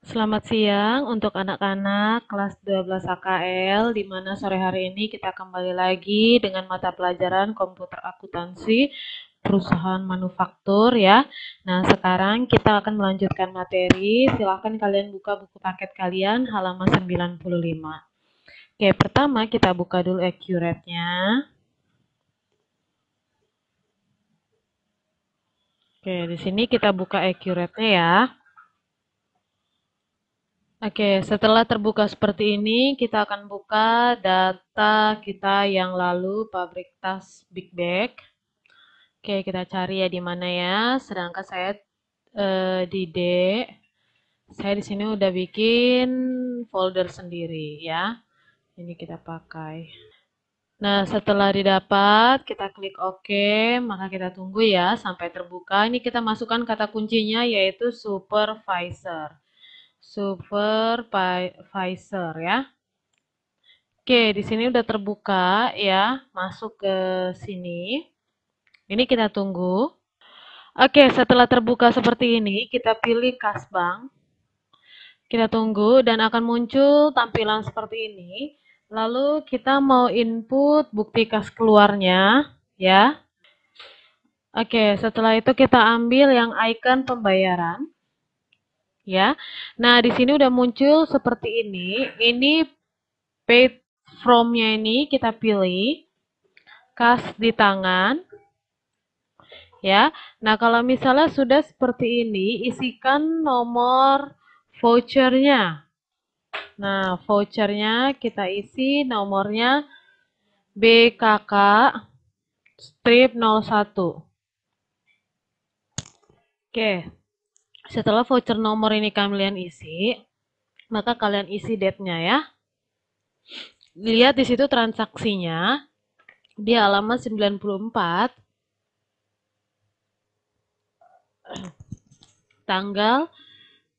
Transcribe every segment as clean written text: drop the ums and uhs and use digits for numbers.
Selamat siang untuk anak-anak kelas 12 AKL, di mana sore hari ini kita kembali lagi dengan mata pelajaran komputer akuntansi perusahaan manufaktur ya. Nah, sekarang kita akan melanjutkan materi. Silahkan kalian buka buku paket kalian halaman 95. Oke, pertama kita buka dulu accurate-nya. Oke, di sini kita buka accurate-nya ya. Oke, setelah terbuka seperti ini, kita akan buka data kita yang lalu pabrik tas Big Bag. Oke, kita cari ya di mana ya. Sedangkan saya di D, saya di sini udah bikin folder sendiri ya. Ini kita pakai. Nah, setelah didapat, kita klik OK, maka kita tunggu ya sampai terbuka. Ini kita masukkan kata kuncinya yaitu supervisor. Supervisor ya. Oke, di sini udah terbuka ya, masuk ke sini. Ini kita tunggu. Oke, setelah terbuka seperti ini, kita pilih Kasbank. Kita tunggu dan akan muncul tampilan seperti ini. Lalu kita mau input bukti kas keluarnya, ya. Oke, setelah itu kita ambil yang icon pembayaran, ya. Nah, di sini udah muncul seperti ini. Ini paid from-nya ini kita pilih. Kas di tangan. Ya, nah kalau misalnya sudah seperti ini, isikan nomor vouchernya. Nah, vouchernya kita isi nomornya BKK strip 01. Oke, setelah voucher nomor ini kalian isi, maka kalian isi date-nya ya. Lihat di situ transaksinya di halaman 94, tanggal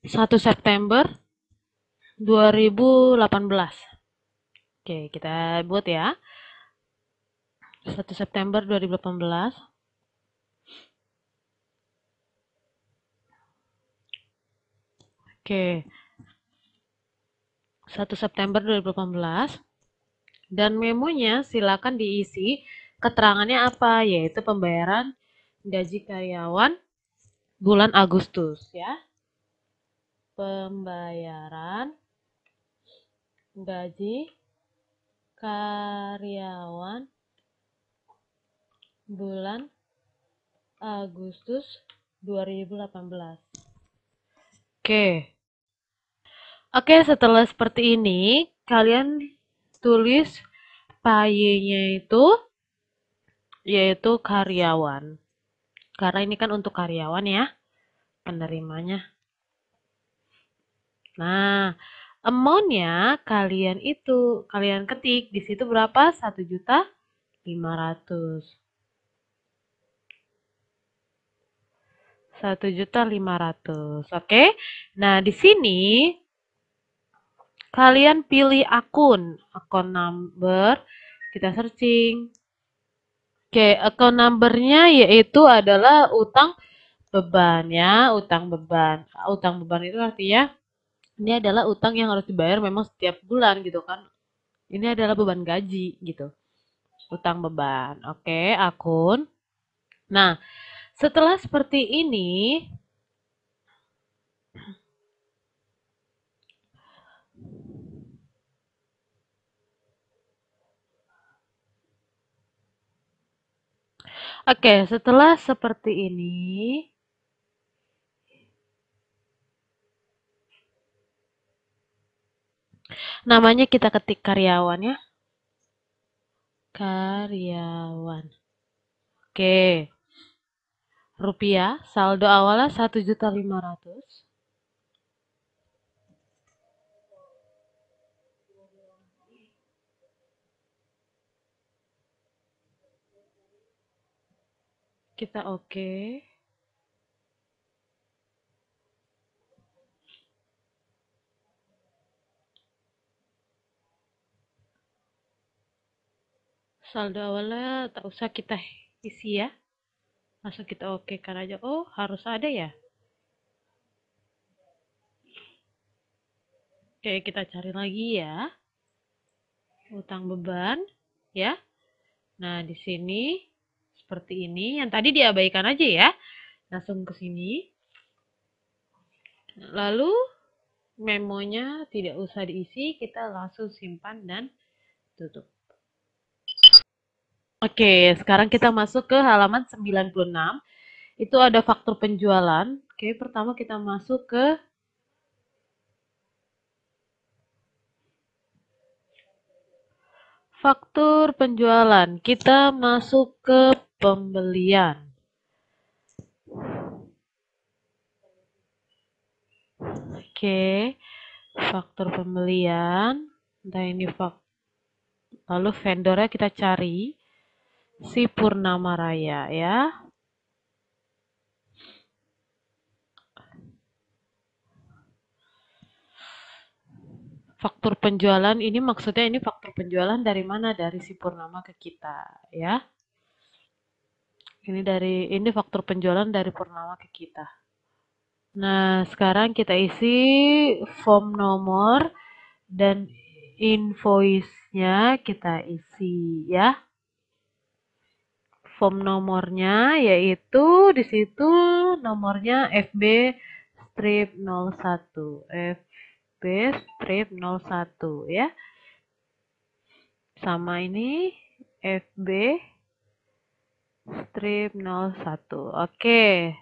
1 September 2018. Oke, kita buat ya. 1 September 2018. Oke. 1 September 2018. Dan memonya silakan diisi keterangannya apa, yaitu pembayaran gaji karyawan bulan Agustus ya. Pembayaran gaji karyawan bulan Agustus 2018. Oke. Oke, setelah seperti ini, kalian tulis payenya itu yaitu karyawan. Karena ini kan untuk karyawan ya, penerimanya. Nah, amount-nya kalian ketik di situ berapa? 1.500.000. 1.500.000. Oke. Nah, di sini kalian pilih akun number, kita searching. Oke, account number-nya yaitu adalah utang beban ya, utang beban. Utang beban itu artinya ini adalah utang yang harus dibayar memang setiap bulan gitu kan. Ini adalah beban gaji gitu. Utang beban. Oke, akun. Nah, setelah seperti ini, oke, setelah seperti ini, namanya kita ketik karyawan ya. Karyawan. Oke. Rupiah, saldo awalnya 1.500.000. Kita oke. Saldo awalnya tak usah kita isi ya. Langsung kita oke kan aja. Oh, harus ada ya. Oke, kita cari lagi ya. Utang beban, ya. Nah, di sini seperti ini. Yang tadi diabaikan aja ya. Langsung ke sini. Lalu memonya tidak usah diisi, kita langsung simpan dan tutup. Oke, sekarang kita masuk ke halaman 96. Itu ada faktur penjualan. Oke, pertama kita masuk ke faktur penjualan. Kita masuk ke pembelian. Oke, faktur pembelian. Nah, ini lalu vendornya kita cari si Purnama Raya ya. Faktur penjualan ini maksudnya ini faktur penjualan dari mana? Dari si Purnama ke kita ya. Ini faktur penjualan dari Purnama ke kita. Nah, sekarang kita isi form nomor dan invoice-nya kita isi ya. Form nomornya yaitu di situ nomornya FB strip 01. FB strip 01 ya. Sama ini FB strip 01. Oke.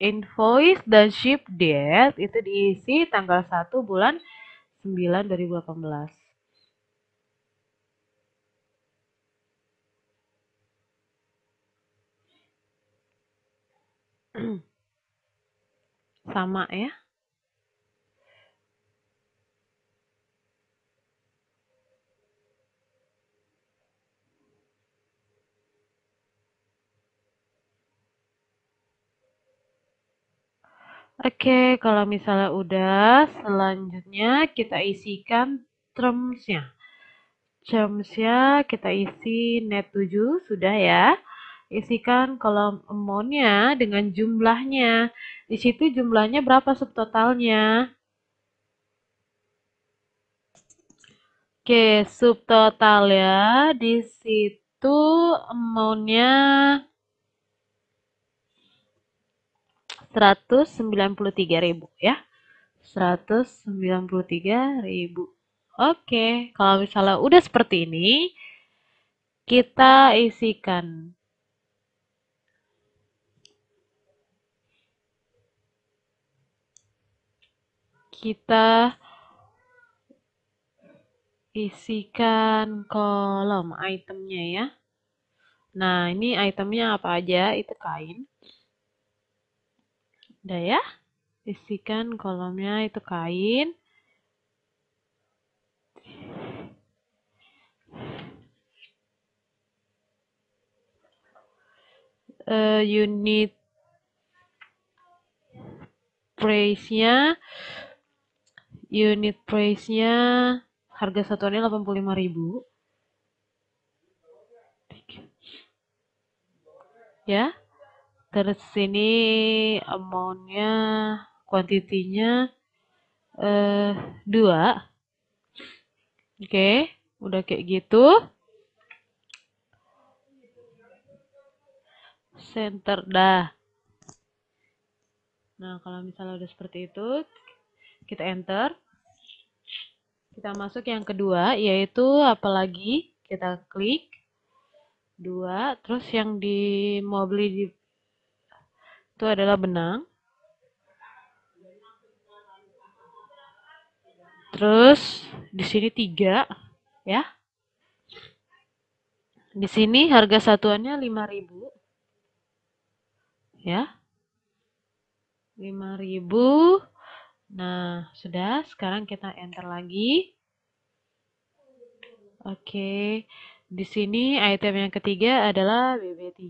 Invoice dan ship date itu diisi tanggal 1 bulan 9 2018. Sama ya. Oke, kalau misalnya udah, selanjutnya kita isikan terms-nya. Terms-nya kita isi net 7, sudah ya. Isikan kolom amount-nya dengan jumlahnya. Di situ jumlahnya berapa subtotalnya? Oke, subtotal ya. Di situ amount-nya 193.000 ya. 193.000. Oke, kalau misalnya udah seperti ini, kita isikan kolom itemnya ya. Nah, ini itemnya apa aja? Itu kain. Udah ya. Isikan kolomnya itu kain. Unit price-nya harga satuannya 85.000 ya. Terus sini amount-nya, kuantitinya 2. Oke, udah kayak gitu. Center dah. Nah, kalau misalnya udah seperti itu, kita enter. Kita masuk yang kedua, yaitu apalagi kita klik 2, terus yang mau beli itu adalah benang. Terus di sini 3 ya. Di sini harga satuannya 5.000 ya. 5.000. Nah, sudah. Sekarang kita enter lagi. Oke. Di sini item yang ketiga adalah BB3.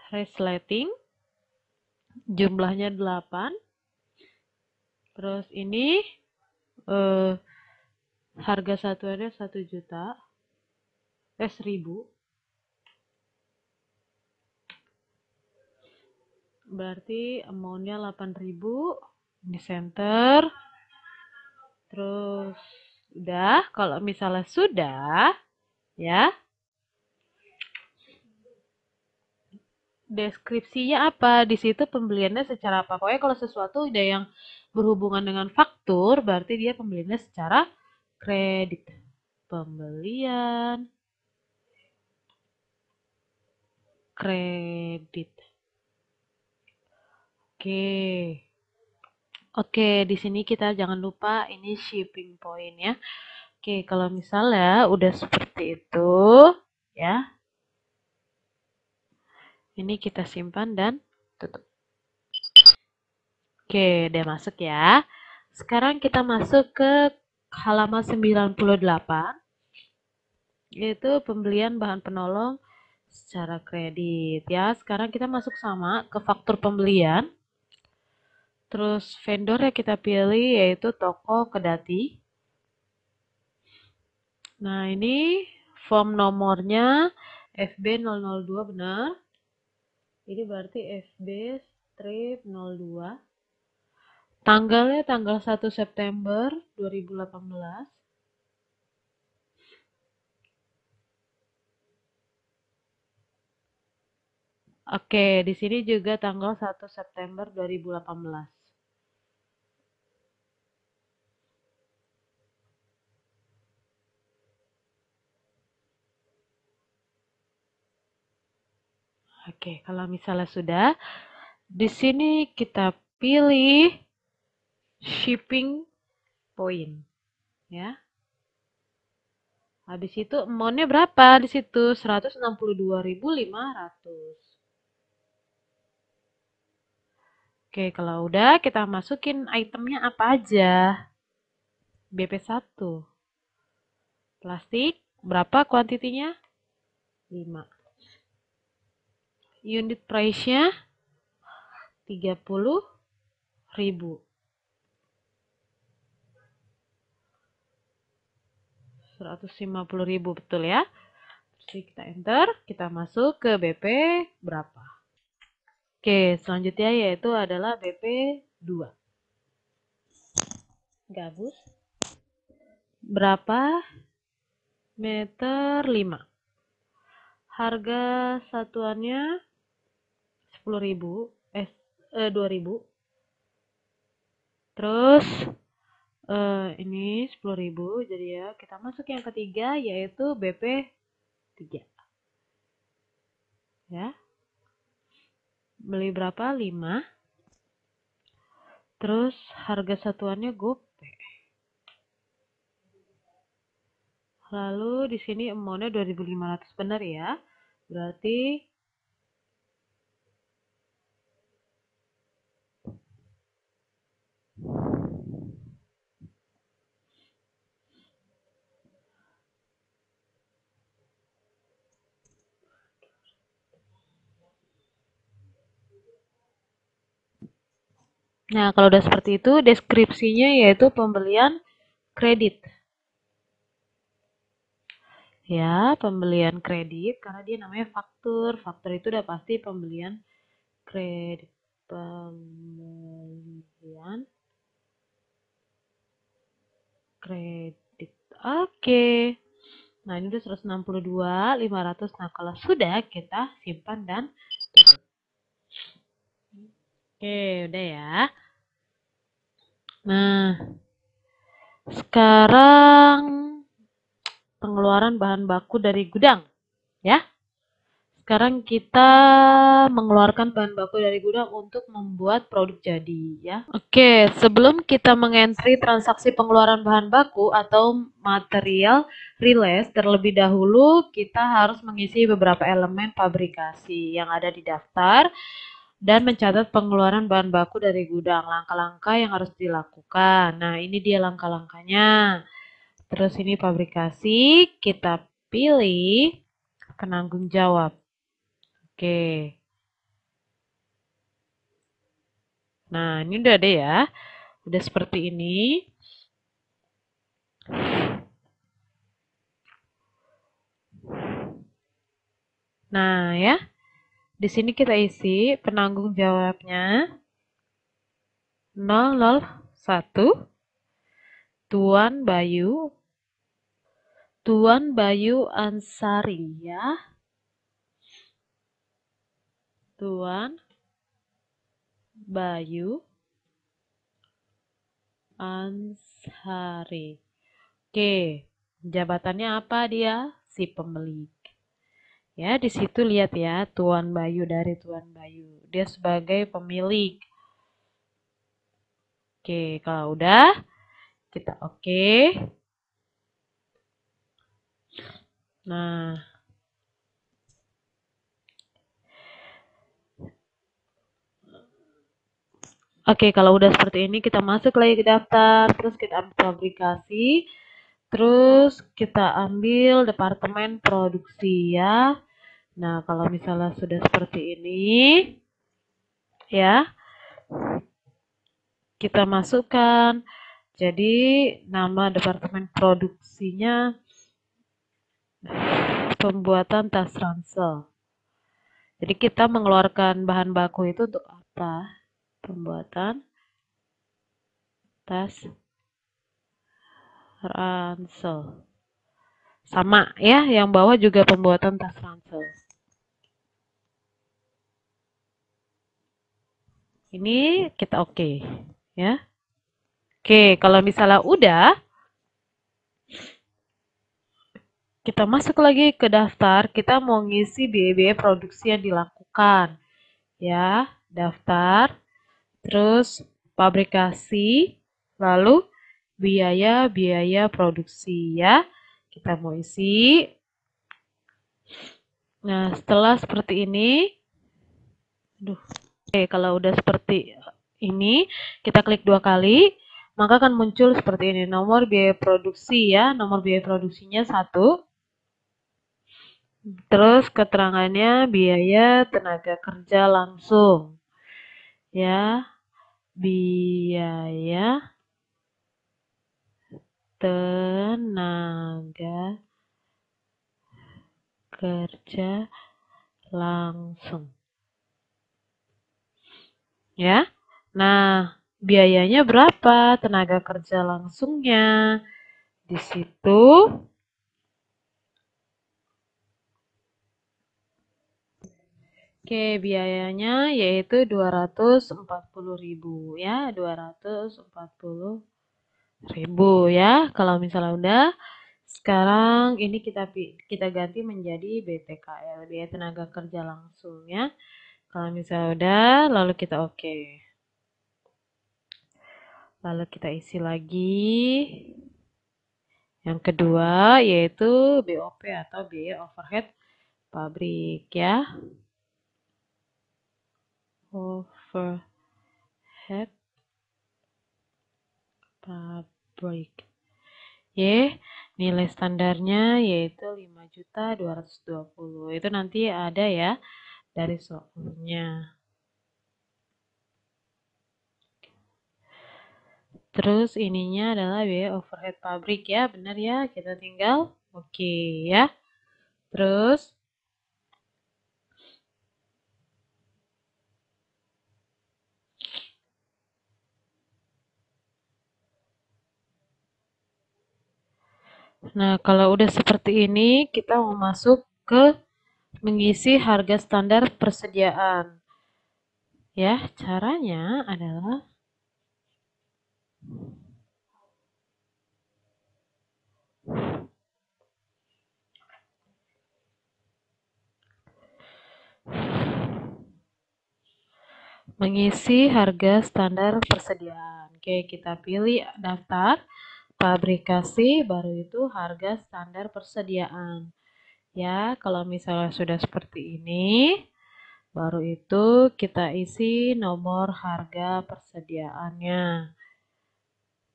Resleting. Jumlahnya 8. Terus ini harga satuannya 1 juta. 1.000. Berarti amount-nya 8.000. Ini center. Terus udah, kalau misalnya sudah, ya. Deskripsinya apa? Di situ pembeliannya secara apa? Pokoknya kalau sesuatu udah yang berhubungan dengan faktur, berarti dia pembeliannya secara kredit. Pembelian kredit. Oke. Oke, di sini kita jangan lupa ini shipping point ya. Oke, kalau misalnya udah seperti itu, ya. Ini kita simpan dan tutup. Oke, udah masuk ya. Sekarang kita masuk ke halaman 98, yaitu pembelian bahan penolong secara kredit ya. Sekarang kita masuk sama ke faktur pembelian. Terus vendor yang kita pilih yaitu toko Kedati. Nah, ini form nomornya FB002 benar. Ini berarti FB strip 02. Tanggalnya tanggal 1 September 2018. Oke, di sini juga tanggal 1 September 2018. Oke, kalau misalnya sudah, di sini kita pilih shipping point, ya. Habis itu amount-nya berapa di situ? 162.500. Oke, kalau udah kita masukin itemnya apa aja? BP1. Plastik, berapa kuantitinya? 5. Unit price-nya 30.000. 150.000 betul ya. Terus kita enter, kita masuk ke BP berapa. Oke, selanjutnya yaitu adalah BP 2. Gabus. Berapa? Meter 5. Harga satuannya 10.000, 2.000. Terus ini 10.000, jadi ya kita masuk yang ketiga yaitu BP 3. Ya. Beli berapa? 5. Terus harga satuannya GoPay. Lalu di sini amount-nya 2.500 benar ya. Berarti nah, kalau udah seperti itu, deskripsinya yaitu pembelian kredit. Ya, pembelian kredit karena dia namanya faktur. Faktur itu udah pasti pembelian kredit. Pembelian kredit. Oke. Nah, ini udah 162.500. Nah, kalau sudah kita simpan dan tutup. Oke, udah ya. Nah, sekarang pengeluaran bahan baku dari gudang, ya. Sekarang kita mengeluarkan bahan baku dari gudang untuk membuat produk jadi, ya. Oke, sebelum kita mengentry transaksi pengeluaran bahan baku atau material rilis, terlebih dahulu kita harus mengisi beberapa elemen fabrikasi yang ada di daftar dan mencatat pengeluaran bahan baku dari gudang, langkah-langkah yang harus dilakukan. Nah, ini dia langkah-langkahnya. Terus ini fabrikasi, kita pilih penanggung jawab. Oke. Nah, ini udah ada ya. Udah seperti ini. Nah, ya. Di sini kita isi penanggung jawabnya. 001 Tuan Bayu Ansari ya. Tuan Bayu Ansari. Oke, jabatannya apa dia? Si pemilik. Ya, di situ lihat ya, Tuan Bayu dari Tuan Bayu. Dia sebagai pemilik. Oke, kalau udah kita oke. Nah, oke, kalau udah seperti ini kita masuk lagi ke daftar, terus kita ambil fabrikasi, terus kita ambil departemen produksi ya. Nah, kalau misalnya sudah seperti ini, ya, kita masukkan. Jadi, nama departemen produksinya pembuatan tas ransel. Jadi, kita mengeluarkan bahan baku itu untuk apa? Pembuatan tas ransel. Sama ya, yang bawah juga pembuatan tas ransel. Ini kita oke, ya. Oke, kalau misalnya udah, kita masuk lagi ke daftar, kita mau ngisi biaya-biaya produksi yang dilakukan. Ya, daftar, terus fabrikasi, lalu biaya-biaya produksi ya. Kita mau isi. Nah, setelah seperti ini, oke, kalau udah seperti ini, kita klik 2 kali, maka akan muncul seperti ini, nomor biaya produksi ya, nomor biaya produksinya 1, terus keterangannya biaya tenaga kerja langsung, ya, biaya tenaga kerja langsung, ya. Nah, biayanya berapa tenaga kerja langsungnya? Di situ oke, biayanya yaitu 240.000 ya, 240.000 ya. Kalau misalnya udah, sekarang ini kita ganti menjadi BTKL, biaya tenaga kerja langsung ya. Kalau misalnya udah, lalu kita oke. Lalu kita isi lagi. Yang kedua yaitu BOP atau biaya overhead pabrik ya. Overhead pabrik. Y, nilai standarnya yaitu 5.220. Itu nanti ada ya dari soalnya. Terus ininya adalah biaya overhead pabrik ya, benar ya, kita tinggal oke ya. Terus nah, kalau udah seperti ini, kita mau masuk ke mengisi harga standar persediaan. Ya, caranya adalah mengisi harga standar persediaan. Oke, kita pilih daftar fabrikasi, baru itu harga standar persediaan. Ya, kalau misalnya sudah seperti ini, baru itu kita isi nomor harga persediaannya.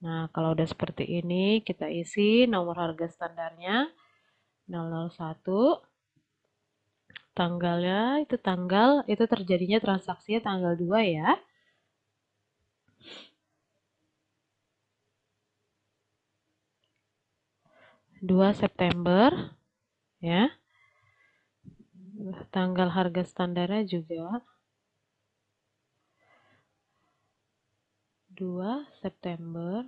Nah, kalau udah seperti ini, kita isi nomor harga standarnya 001. Tanggalnya itu terjadinya transaksinya tanggal 2 ya. 2 September ya. Tanggal harga standarnya juga 2 September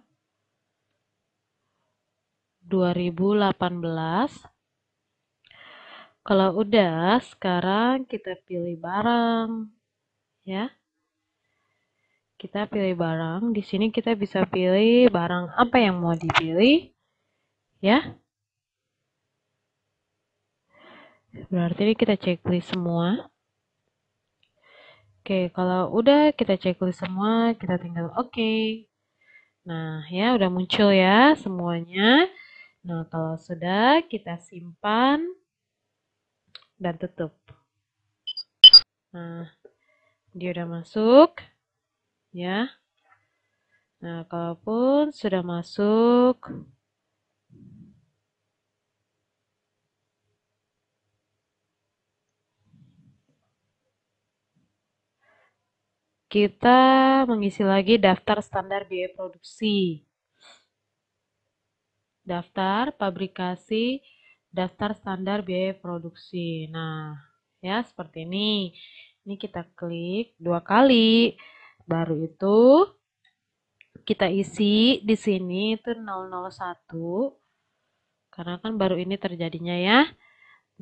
2018. Kalau udah, sekarang kita pilih barang, ya. Kita pilih barang. Di sini kita bisa pilih barang apa yang mau dipilih, ya. Berarti kita checklist semua. Oke, kalau udah kita checklist semua, kita tinggal oke. Nah, ya udah muncul ya semuanya. Nah, kalau sudah, kita simpan dan tutup. Nah, dia udah masuk, ya. Nah, kalaupun sudah masuk, kita mengisi lagi daftar standar biaya produksi. Daftar pabrikasi, daftar standar biaya produksi. Nah, ya seperti ini. Ini kita klik 2 kali. Baru itu kita isi di sini itu 001. Karena kan baru ini terjadinya ya.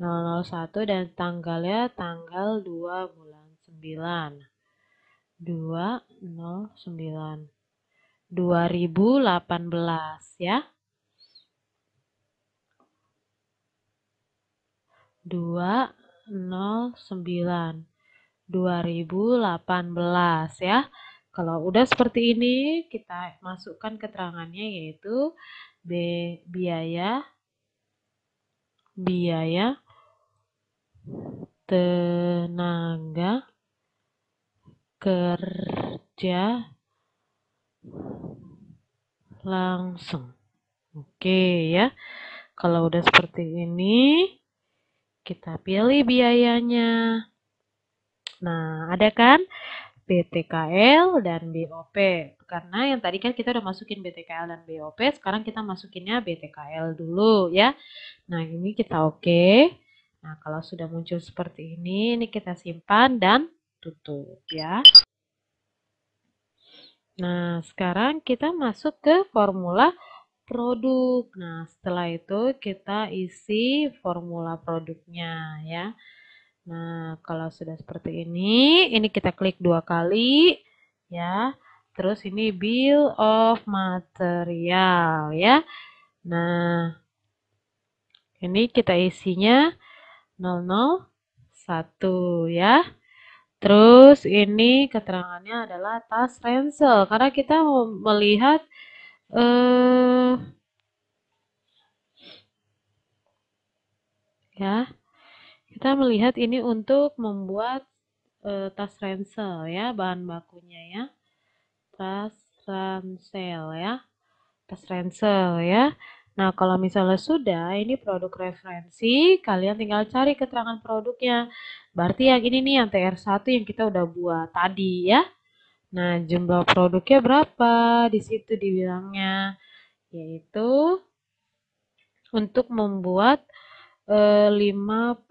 001 dan tanggalnya tanggal 2 bulan 9. 209 2018 ya. 209 2018 ya. Kalau udah seperti ini, kita masukkan keterangannya yaitu biaya tenaga kerja langsung. Oke ya. Kalau udah seperti ini, kita pilih biayanya. Nah, ada kan BTKL dan BOP. Karena yang tadi kan kita udah masukin BTKL dan BOP, sekarang kita masukinnya BTKL dulu ya. Nah, ini kita oke. Nah, kalau sudah muncul seperti ini kita simpan dan tutup ya. Nah, sekarang kita masuk ke formula produk. Nah, setelah itu kita isi formula produknya ya. Nah, kalau sudah seperti ini kita klik 2 kali ya. Terus ini bill of material ya. Nah, ini kita isinya 001 ya. Terus ini keterangannya adalah tas ransel karena kita mau melihat ya. Kita melihat ini untuk membuat tas ransel ya, bahan bakunya ya. Tas ransel ya. Tas ransel ya. Nah, kalau misalnya sudah, ini produk referensi, kalian tinggal cari keterangan produknya. Berarti yang ini nih, yang TR1 yang kita udah buat tadi ya. Nah, jumlah produknya berapa? Di situ dibilangnya, yaitu untuk membuat 55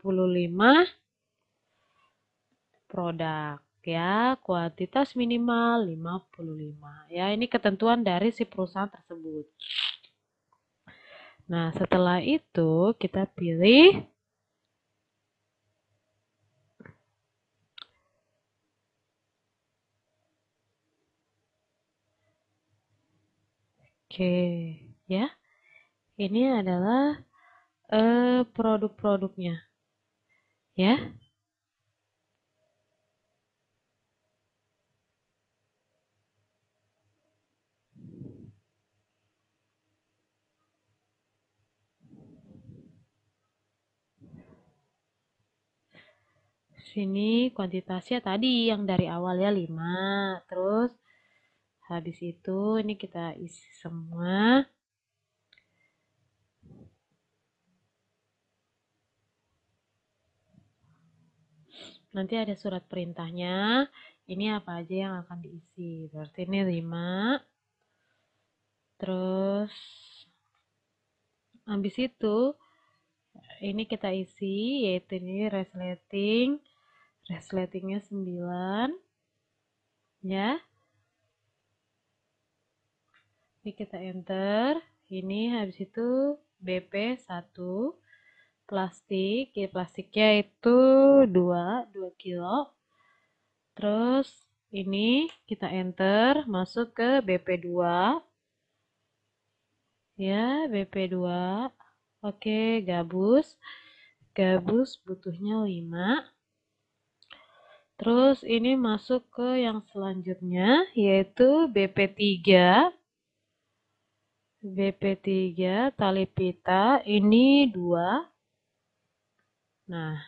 produk ya, kuantitas minimal 55 ya. Ini ketentuan dari si perusahaan tersebut. Nah, setelah itu kita pilih oke ya. Ini adalah produk-produknya ya. Sini kuantitasnya tadi yang dari awal ya 5. Terus habis itu ini kita isi semua. Nanti ada surat perintahnya. Ini apa aja yang akan diisi. Berarti ini 5. Terus habis itu ini kita isi yaitu ini resleting. Resletingnya 9 ya. Ini kita enter. Ini habis itu BP 1 plastik. Ya, plastiknya itu 2 kilo. Terus ini kita enter, masuk ke BP2. Ya, BP2. Oke, gabus. Gabus butuhnya 5. Terus ini masuk ke yang selanjutnya, yaitu BP3. BP3 tali pita ini 2. Nah,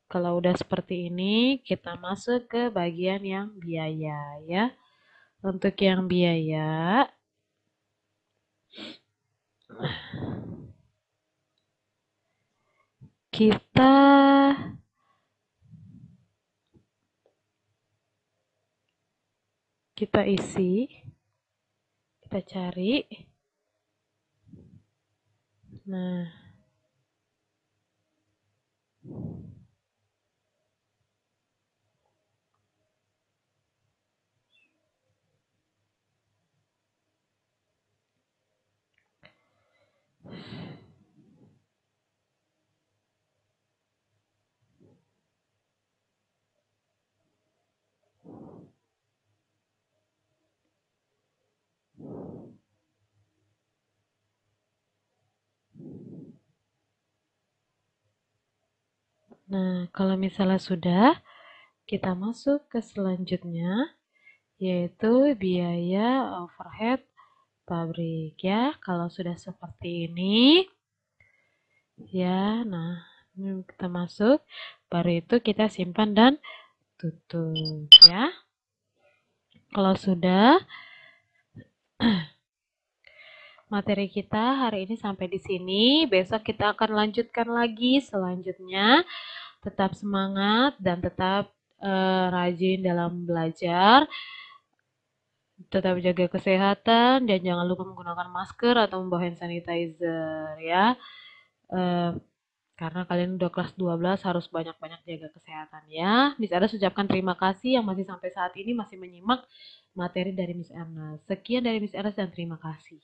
kalau udah seperti ini, kita masuk ke bagian yang biaya ya. Untuk yang biaya, kita isi, kita cari. Nah, kalau misalnya sudah, kita masuk ke selanjutnya, yaitu biaya overhead pabrik ya. Kalau sudah seperti ini, ya, nah ini kita masuk, baru itu kita simpan dan tutup ya. Kalau sudah, materi kita hari ini sampai di sini. Besok kita akan lanjutkan lagi selanjutnya. Tetap semangat dan tetap rajin dalam belajar. Tetap jaga kesehatan dan jangan lupa menggunakan masker atau membawa hand sanitizer ya. Karena kalian udah kelas 12 harus banyak-banyak jaga kesehatan ya. Miss Ernest ucapkan terima kasih yang masih sampai saat ini masih menyimak materi dari Miss Ernest. Sekian dari Miss Ernest dan terima kasih.